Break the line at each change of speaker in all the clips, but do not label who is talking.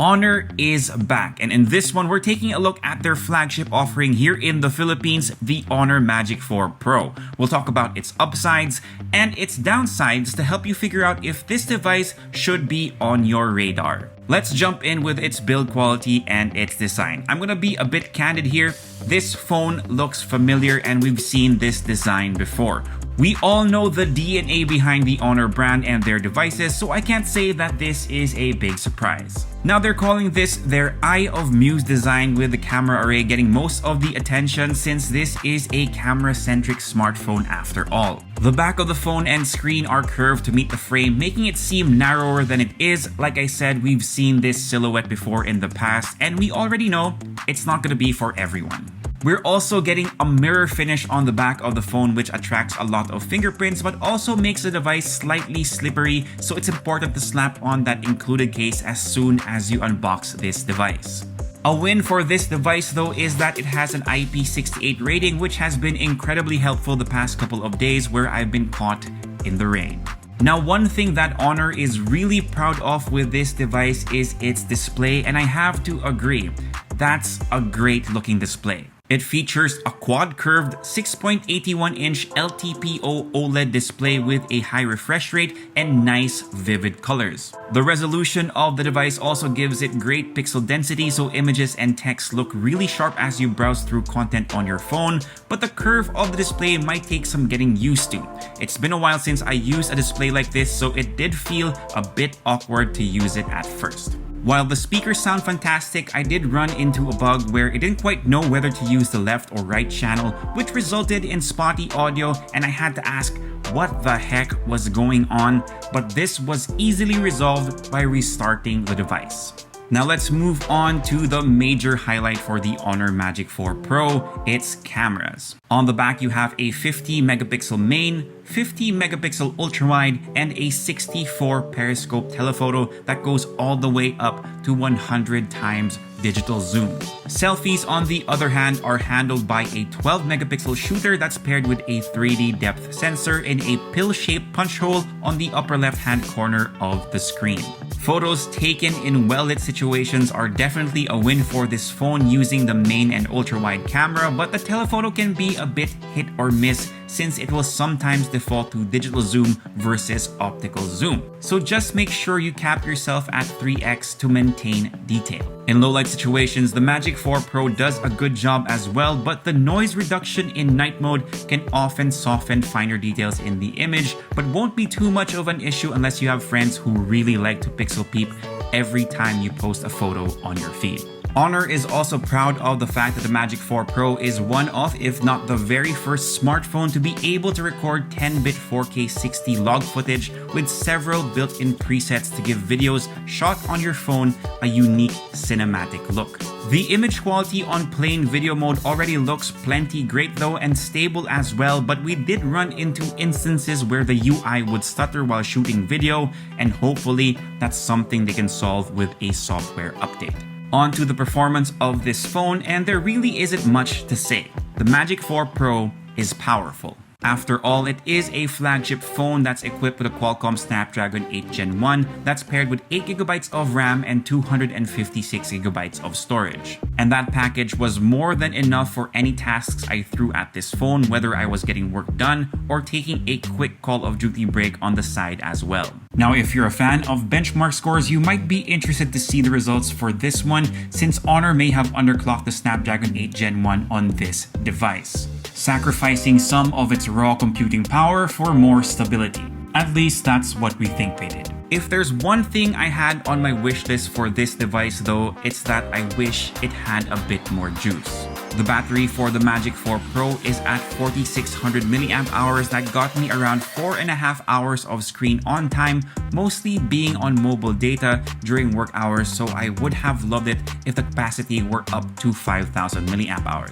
Honor is back, and in this one, we're taking a look at their flagship offering here in the Philippines, the Honor Magic 4 Pro. We'll talk about its upsides and its downsides to help you figure out if this device should be on your radar. Let's jump in with its build quality and its design. I'm gonna be a bit candid here. This phone looks familiar and we've seen this design before. We all know the DNA behind the Honor brand and their devices, so I can't say that this is a big surprise. Now they're calling this their Eye of Muse design, with the camera array getting most of the attention since this is a camera-centric smartphone after all. The back of the phone and screen are curved to meet the frame, making it seem narrower than it is. Like I said, we've seen this silhouette before in the past, and we already know it's not going to be for everyone. We're also getting a mirror finish on the back of the phone, which attracts a lot of fingerprints but also makes the device slightly slippery, so it's important to slap on that included case as soon as you unbox this device. A win for this device though is that it has an IP68 rating, which has been incredibly helpful the past couple of days where I've been caught in the rain. Now, one thing that Honor is really proud of with this device is its display, and I have to agree, that's a great looking display. It features a quad-curved 6.81-inch LTPO OLED display with a high refresh rate and nice vivid colors. The resolution of the device also gives it great pixel density, so images and text look really sharp as you browse through content on your phone, but the curve of the display might take some getting used to. It's been a while since I used a display like this, so it did feel a bit awkward to use it at first. While the speakers sound fantastic, I did run into a bug where it didn't quite know whether to use the left or right channel, which resulted in spotty audio, and I had to ask what the heck was going on, but this was easily resolved by restarting the device. Now let's move on to the major highlight for the Honor Magic 4 Pro, its cameras. On the back you have a 50 megapixel main, 50 megapixel ultra-wide, and a 64 periscope telephoto that goes all the way up to 100 times digital zoom. Selfies, on the other hand, are handled by a 12 megapixel shooter that's paired with a 3D depth sensor in a pill-shaped punch hole on the upper left-hand corner of the screen. Photos taken in well-lit situations are definitely a win for this phone using the main and ultra-wide camera, but the telephoto can be a bit hit or miss since it will sometimes default to digital zoom versus optical zoom. So just make sure you cap yourself at 3x to maintain detail. In low light situations, the Magic 4 Pro does a good job as well, but the noise reduction in night mode can often soften finer details in the image, but won't be too much of an issue unless you have friends who really like to pixel peep every time you post a photo on your feed. Honor is also proud of the fact that the Magic 4 Pro is one of, if not the very first smartphone to be able to record 10-bit 4K 60 log footage with several built-in presets to give videos shot on your phone a unique cinematic look. The image quality on plain video mode already looks plenty great though, and stable as well, but we did run into instances where the UI would stutter while shooting video, and hopefully that's something they can solve with a software update. On to the performance of this phone, and there really isn't much to say. The Magic 4 Pro is powerful. After all, it is a flagship phone that's equipped with a Qualcomm Snapdragon 8 Gen 1 that's paired with 8GB of RAM and 256GB of storage. And that package was more than enough for any tasks I threw at this phone, whether I was getting work done or taking a quick Call of Duty break on the side as well. Now, if you're a fan of benchmark scores, you might be interested to see the results for this one, since Honor may have underclocked the Snapdragon 8 Gen 1 on this device, sacrificing some of its raw computing power for more stability. At least that's what we think they did. If there's one thing I had on my wish list for this device though, it's that I wish it had a bit more juice. The battery for the Magic 4 Pro is at 4600 mAh. That got me around 4.5 hours of screen on time, mostly being on mobile data during work hours, so I would have loved it if the capacity were up to 5000 mAh.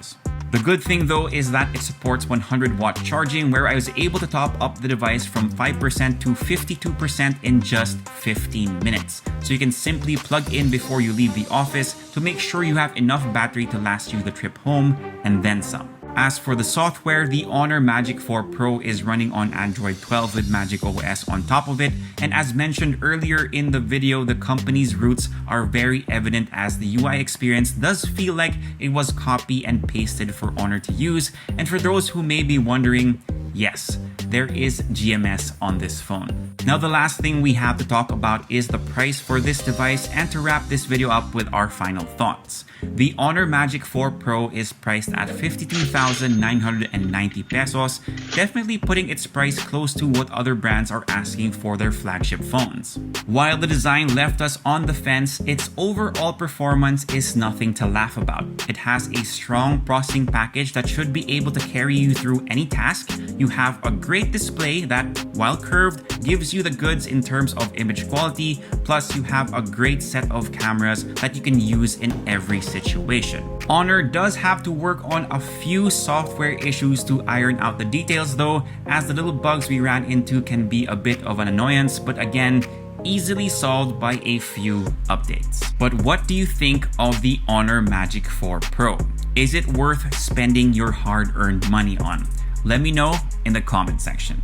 The good thing though is that it supports 100-watt charging, where I was able to top up the device from 5% to 52% in just 15 minutes. So you can simply plug in before you leave the office to make sure you have enough battery to last you the trip home and then some. As for the software, the Honor Magic 4 Pro is running on Android 12 with Magic OS on top of it, and as mentioned earlier in the video, the company's roots are very evident as the UI experience does feel like it was copy and pasted for Honor to use. And for those who may be wondering, yes, there is GMS on this phone. Now the last thing we have to talk about is the price for this device, and to wrap this video up with our final thoughts. The Honor Magic 4 Pro is priced at 52,990 pesos, definitely putting its price close to what other brands are asking for their flagship phones. While the design left us on the fence, its overall performance is nothing to laugh about. It has a strong processing package that should be able to carry you through any task. You have a great display that, while curved, gives you the goods in terms of image quality, plus you have a great set of cameras that you can use in every situation. Honor does have to work on a few software issues to iron out the details though, as the little bugs we ran into can be a bit of an annoyance, but again, easily solved by a few updates. But what do you think of the Honor Magic 4 Pro? Is it worth spending your hard-earned money on? Let me know in the comment section.